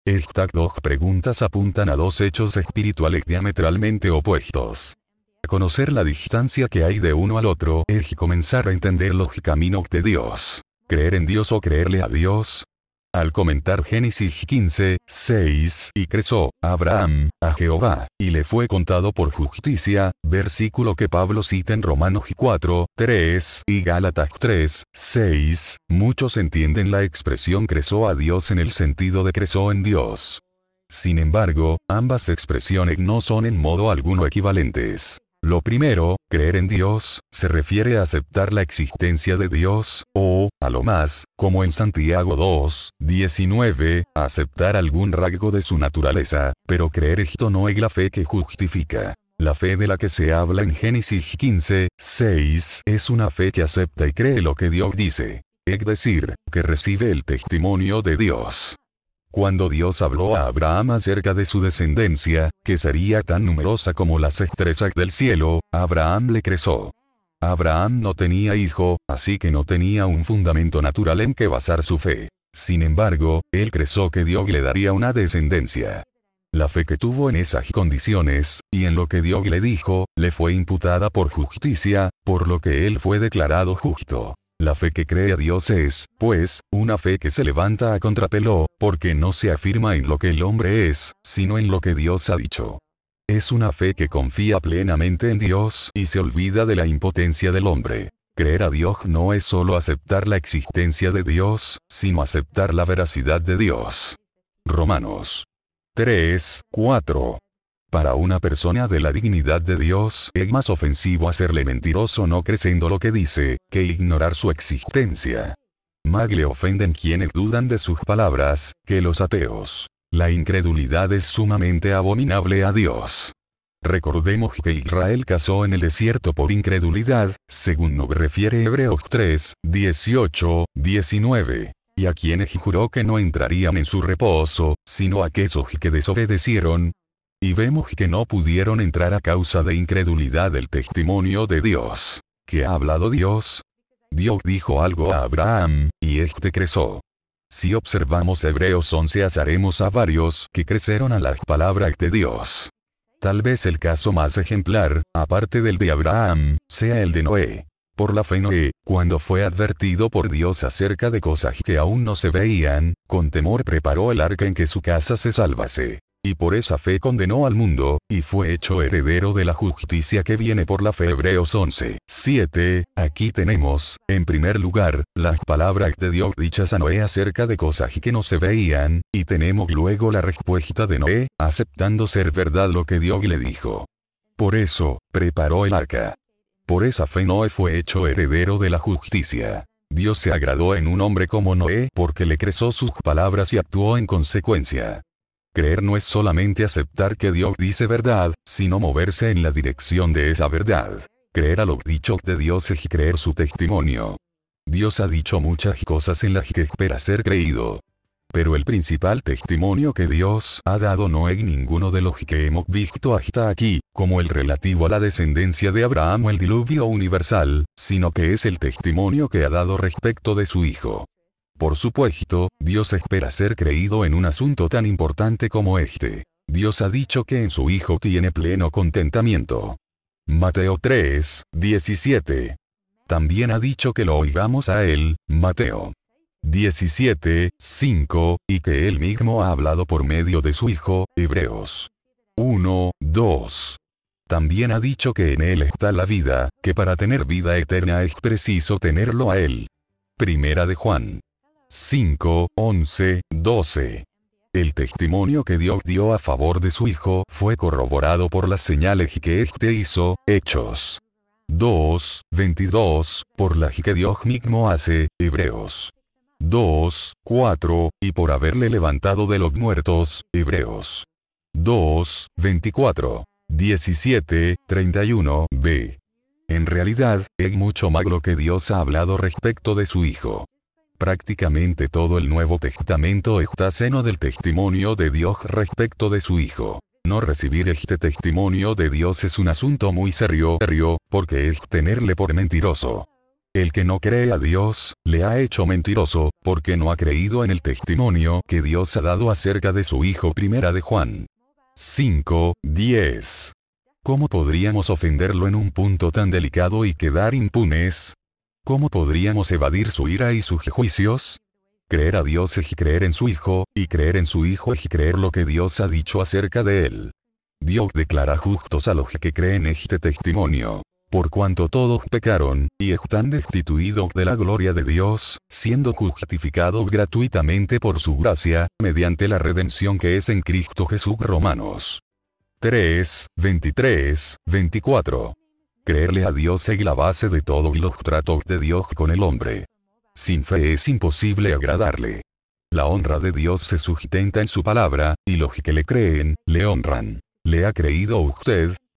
Estas dos preguntas apuntan a dos hechos espirituales diametralmente opuestos. Conocer la distancia que hay de uno al otro es comenzar a entender los caminos de Dios. ¿Creer en Dios o creerle a Dios? Al comentar Génesis 15, 6, y creyó Abraham a Jehová, y le fue contado por justicia, versículo que Pablo cita en Romanos 4, 3, y Gálatas 3, 6, muchos entienden la expresión creyó a Dios en el sentido de creyó en Dios. Sin embargo, ambas expresiones no son en modo alguno equivalentes. Lo primero, creer en Dios, se refiere a aceptar la existencia de Dios, o, a lo más, como en Santiago 2, 19, aceptar algún rasgo de su naturaleza, pero creer esto no es la fe que justifica. La fe de la que se habla en Génesis 15, 6, es una fe que acepta y cree lo que Dios dice. Es decir, que recibe el testimonio de Dios. Cuando Dios habló a Abraham acerca de su descendencia, que sería tan numerosa como las estrellas del cielo, Abraham le creyó. Abraham no tenía hijo, así que no tenía un fundamento natural en que basar su fe. Sin embargo, él creyó que Dios le daría una descendencia. La fe que tuvo en esas condiciones, y en lo que Dios le dijo, le fue imputada por justicia, por lo que él fue declarado justo. La fe que cree a Dios es, pues, una fe que se levanta a contrapelo, porque no se afirma en lo que el hombre es, sino en lo que Dios ha dicho. Es una fe que confía plenamente en Dios y se olvida de la impotencia del hombre. Creer a Dios no es solo aceptar la existencia de Dios, sino aceptar la veracidad de Dios. Romanos 3, 4. Para una persona de la dignidad de Dios es más ofensivo hacerle mentiroso no creyendo lo que dice, que ignorar su existencia. Más le ofenden quienes dudan de sus palabras, que los ateos. La incredulidad es sumamente abominable a Dios. Recordemos que Israel cayó en el desierto por incredulidad, según nos refiere Hebreos 3, 18, 19. Y a quienes juró que no entrarían en su reposo, sino a aquellos que desobedecieron. Y vemos que no pudieron entrar a causa de incredulidad del testimonio de Dios. ¿Qué ha hablado Dios? Dios dijo algo a Abraham, y éste creyó. Si observamos Hebreos 11 hallaremos a varios que creyeron a las palabras de Dios. Tal vez el caso más ejemplar, aparte del de Abraham, sea el de Noé. Por la fe Noé, cuando fue advertido por Dios acerca de cosas que aún no se veían, con temor preparó el arca en que su casa se salvase. Y por esa fe condenó al mundo, y fue hecho heredero de la justicia que viene por la fe. Hebreos 11, 7. Aquí tenemos, en primer lugar, las palabras de Dios dichas a Noé acerca de cosas que no se veían, y tenemos luego la respuesta de Noé, aceptando ser verdad lo que Dios le dijo. Por eso, preparó el arca. Por esa fe Noé fue hecho heredero de la justicia. Dios se agradó en un hombre como Noé porque le creyó sus palabras y actuó en consecuencia. Creer no es solamente aceptar que Dios dice verdad, sino moverse en la dirección de esa verdad. Creer a los dichos de Dios es creer su testimonio. Dios ha dicho muchas cosas en las que espera ser creído. Pero el principal testimonio que Dios ha dado no es ninguno de los que hemos visto hasta aquí, como el relativo a la descendencia de Abraham o el diluvio universal, sino que es el testimonio que ha dado respecto de su Hijo. Por supuesto, Dios espera ser creído en un asunto tan importante como este. Dios ha dicho que en su Hijo tiene pleno contentamiento. Mateo 3, 17. También ha dicho que lo oigamos a Él, Mateo 17, 5, y que Él mismo ha hablado por medio de su Hijo, Hebreos 1, 2. También ha dicho que en Él está la vida, que para tener vida eterna es preciso tenerlo a Él. Primera de Juan 5, 11, 12. El testimonio que Dios dio a favor de su Hijo fue corroborado por las señales que éste hizo, Hechos 2, 22, por las que Dios mismo hace, Hebreos 2, 4, y por haberle levantado de los muertos, Hebreos 2, 24, 17, 31, b. En realidad, es mucho más lo que Dios ha hablado respecto de su Hijo. Prácticamente todo el Nuevo Testamento está lleno del testimonio de Dios respecto de su Hijo. No recibir este testimonio de Dios es un asunto muy serio, porque es tenerle por mentiroso. El que no cree a Dios, le ha hecho mentiroso, porque no ha creído en el testimonio que Dios ha dado acerca de su Hijo. Primera de Juan 5:10. ¿Cómo podríamos ofenderlo en un punto tan delicado y quedar impunes? ¿Cómo podríamos evadir su ira y sus juicios? Creer a Dios es creer en su Hijo, y creer en su Hijo es creer lo que Dios ha dicho acerca de él. Dios declara justos a los que creen este testimonio. Por cuanto todos pecaron, y están destituidos de la gloria de Dios, siendo justificados gratuitamente por su gracia, mediante la redención que es en Cristo Jesús. Romanos 3:23-24. Creerle a Dios es la base de todos los tratos de Dios con el hombre. Sin fe es imposible agradarle. La honra de Dios se sustenta en su palabra, y los que le creen, le honran. ¿Le ha creído usted?